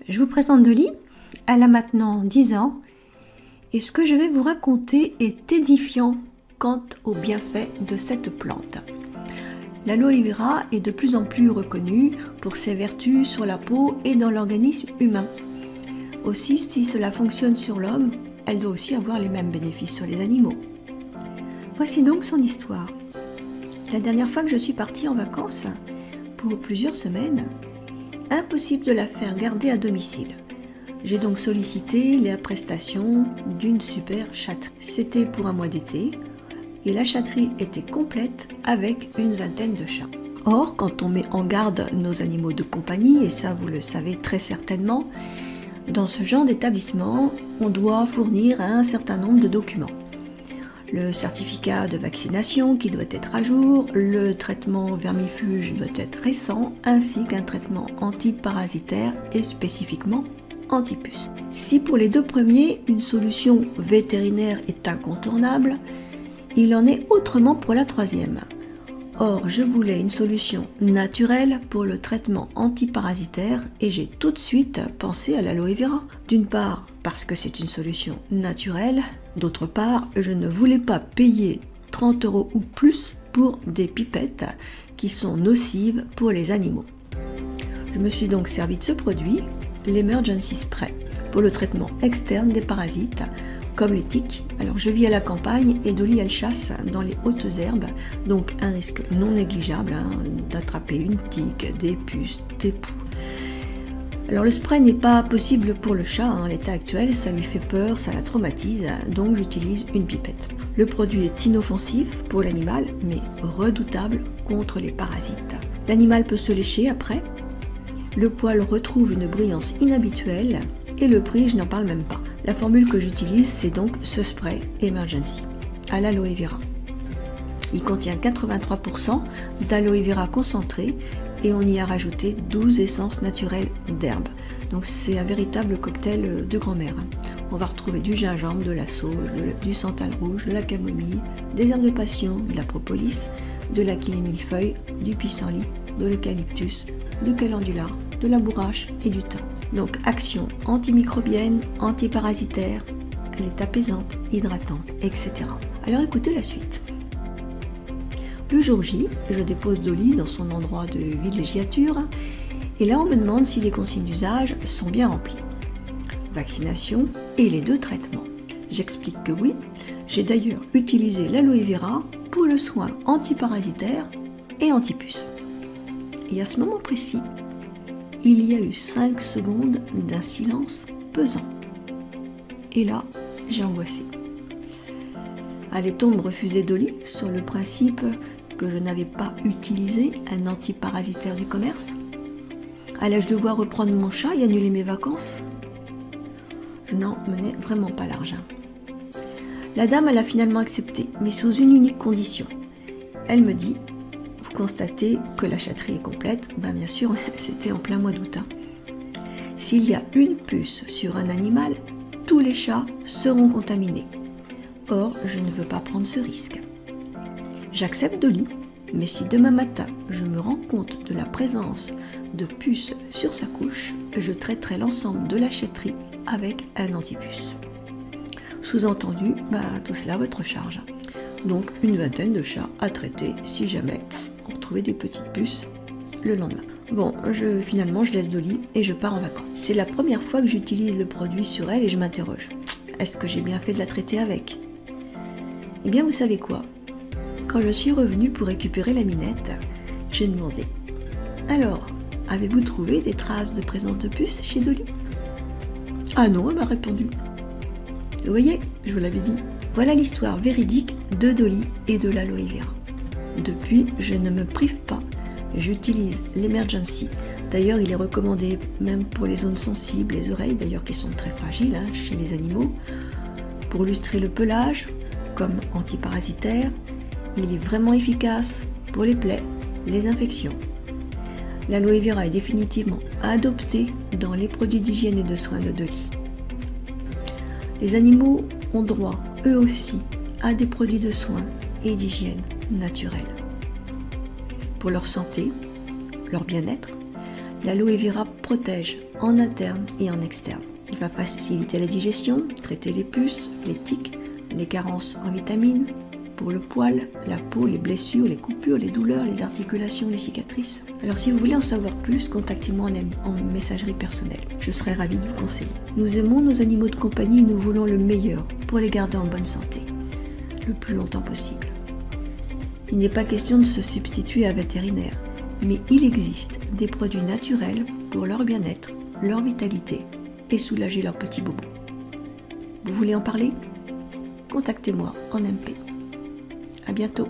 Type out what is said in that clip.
Je vous présente Dolly, elle a maintenant 10 ans et ce que je vais vous raconter est édifiant quant aux bienfaits de cette plante. L'aloe vera est de plus en plus reconnue pour ses vertus sur la peau et dans l'organisme humain. Aussi, si cela fonctionne sur l'homme, elle doit aussi avoir les mêmes bénéfices sur les animaux. Voici donc son histoire. La dernière fois que je suis partie en vacances, pour plusieurs semaines, impossible de la faire garder à domicile. J'ai donc sollicité la prestation d'une super chatterie. C'était pour un mois d'été et la chatterie était complète avec une vingtaine de chats. Or, quand on met en garde nos animaux de compagnie, et ça vous le savez très certainement, dans ce genre d'établissement, on doit fournir un certain nombre de documents. Le certificat de vaccination qui doit être à jour, le traitement vermifuge doit être récent, ainsi qu'un traitement antiparasitaire et spécifiquement anti-puce. Si pour les deux premiers, une solution vétérinaire est incontournable, il en est autrement pour la troisième. Or, je voulais une solution naturelle pour le traitement antiparasitaire et j'ai tout de suite pensé à l'aloe vera. D'une part, parce que c'est une solution naturelle. D'autre part, je ne voulais pas payer 30 € ou plus pour des pipettes qui sont nocives pour les animaux. Je me suis donc servi de ce produit, l'Emergency Spray, pour le traitement externe des parasites, comme les tiques. Alors je vis à la campagne et Dolly elle chasse dans les hautes herbes, donc un risque non négligeable d'attraper une tique, des puces, des poux. Alors le spray n'est pas possible pour le chat à l'état actuel, ça lui fait peur, ça la traumatise, donc j'utilise une pipette. Le produit est inoffensif pour l'animal, mais redoutable contre les parasites. L'animal peut se lécher après, le poil retrouve une brillance inhabituelle et le prix, je n'en parle même pas. La formule que j'utilise, c'est donc ce spray Emergency à l'aloe vera. Il contient 83% d'aloe vera concentré et on y a rajouté 12 essences naturelles d'herbes. Donc c'est un véritable cocktail de grand-mère. On va retrouver du gingembre, de la sauge, du santal rouge, de la camomille, des herbes de passion, de la propolis, de l'achillée millefeuille, du pissenlit, de l'eucalyptus, du calendula, de la bourrache et du thym. Donc action antimicrobienne, antiparasitaire, elle est apaisante, hydratante, etc. Alors écoutez la suite. Le jour J, je dépose Dolly dans son endroit de villégiature et là on me demande si les consignes d'usage sont bien remplies. Vaccination et les deux traitements. J'explique que oui, j'ai d'ailleurs utilisé l'aloe vera pour le soin antiparasitaire et antipuce. Et à ce moment précis, il y a eu 5 secondes d'un silence pesant. Et là, j'ai angoissé. Allait-on me refuser Dolly sur le principe que je n'avais pas utilisé un antiparasitaire du commerce? Allais-je devoir reprendre mon chat et annuler mes vacances? Je n'en menais vraiment pas large. La dame, elle a finalement accepté, mais sous une unique condition. Elle me dit: vous constatez que la chatterie est complète? Bien sûr, c'était en plein mois d'août. S'il y a une puce sur un animal, tous les chats seront contaminés. Or, je ne veux pas prendre ce risque. J'accepte Dolly, mais si demain matin je me rends compte de la présence de puces sur sa couche, je traiterai l'ensemble de la chatterie avec un antipuce. Sous-entendu, tout cela à votre charge. Donc une vingtaine de chats à traiter si jamais on retrouvait des petites puces le lendemain. Bon, finalement je laisse Dolly et je pars en vacances. C'est la première fois que j'utilise le produit sur elle et je m'interroge. Est-ce que j'ai bien fait de la traiter avec? Eh bien vous savez quoi? Quand je suis revenue pour récupérer la minette, j'ai demandé: alors, avez-vous trouvé des traces de présence de puces chez Dolly? Ah non, elle m'a répondu. Vous voyez, je vous l'avais dit. Voilà l'histoire véridique de Dolly et de l'aloe vera. Depuis, je ne me prive pas. J'utilise l'Emergency. D'ailleurs, il est recommandé même pour les zones sensibles, les oreilles d'ailleurs qui sont très fragiles chez les animaux, pour lustrer le pelage, comme antiparasitaire. Il est vraiment efficace pour les plaies, les infections. L'aloe vera est définitivement adopté dans les produits d'hygiène et de soins de Dolly. Les animaux ont droit, eux aussi, à des produits de soins et d'hygiène naturels. Pour leur santé, leur bien-être, L'aloe vera protège en interne et en externe. Il va faciliter la digestion, traiter les puces, les tiques, les carences en vitamines, pour le poil, la peau, les blessures, les coupures, les douleurs, les articulations, les cicatrices. Alors si vous voulez en savoir plus, contactez-moi en messagerie personnelle. Je serai ravie de vous conseiller. Nous aimons nos animaux de compagnie et nous voulons le meilleur pour les garder en bonne santé, le plus longtemps possible. Il n'est pas question de se substituer à un vétérinaire, mais il existe des produits naturels pour leur bien-être, leur vitalité et soulager leurs petits bobos. Vous voulez en parler ? Contactez-moi en MP. À bientôt.